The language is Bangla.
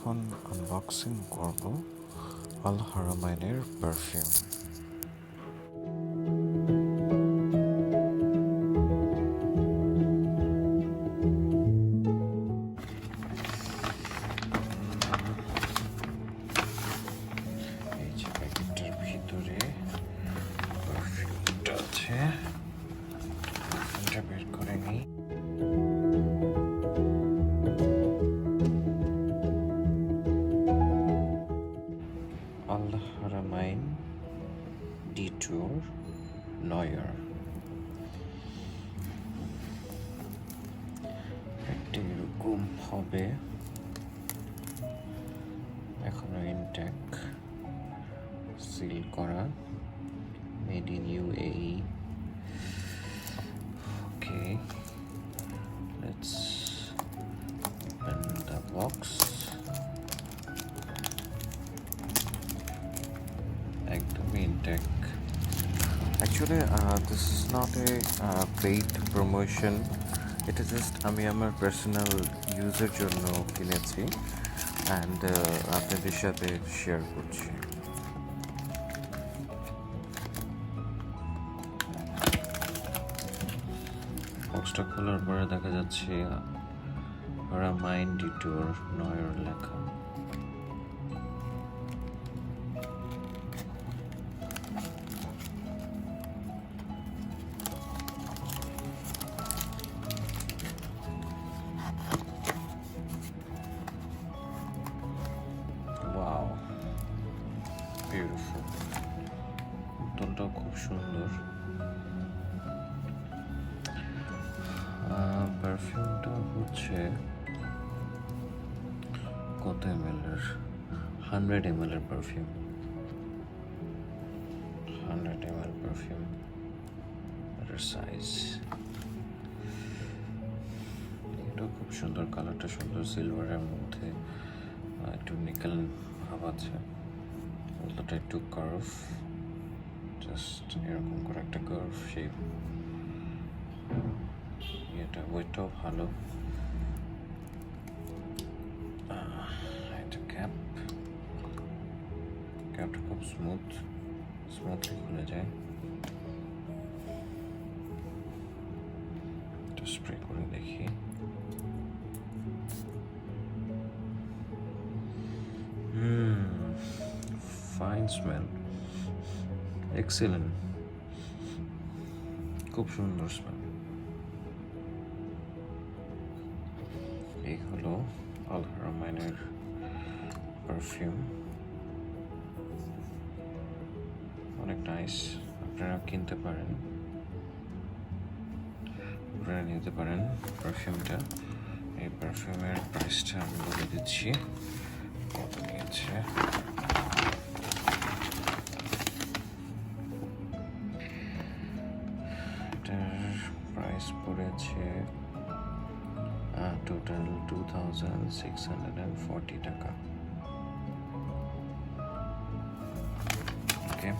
এখন আনবক্সিং করব হারামাইনের পারফিউম। এই যে প্যাকেটটার ভিতরে পারফিউমটা আছে, এটা বের করে নিই। Haramain Detour Noir একটা এরকম হবে, এখনো ইনটেক, সিল করা, made in UAE। Okay, let's open the box. Intake. Actually, this is not a paid promotion. It is just আমি আমার পার্সোনাল ইউজের জন্য কিনেছি অ্যান্ড আপনাদের সাথে শেয়ার করছি। বক্সটা খোলার পরে দেখা যাচ্ছে হারামাইন ডিটুর নয়র লেখা। ওয়াও, বিউটিফুল, বোতলটাও খুব সুন্দর। পারফিউমটা হচ্ছে কত ml এর? 100 ml এর পারফিউম, 100 ml পারফিউম এর সাইজ। এটা খুব সুন্দর, কালারটা সুন্দর, সিলভারের মধ্যে একটু নিকেল ভাব আছে। বোতলটা একটু কার্ভ, জাস্ট এরকম করে একটা কার্ভ শেপ। এটা ওয়েটটাও ভালো। এটা ক্যাপটা খুব স্মুথলি খুলে যায়। এটা স্প্রে করে দেখি। ফাইন স্মেল, এক্সেলেন্ট, খুব সুন্দর স্মেল। এই হলো হারামাইনের পারফিউম, অনেক নাইস। আপনারা কিনতে পারেন, আপনারা নিতে পারেন পারফিউমটা। এই পারফিউমের প্রাইসটা আমি বলে দিচ্ছি কত নিয়েছে। এটার প্রাইস পড়েছে টোটাল 2640 টাকা। ওকে।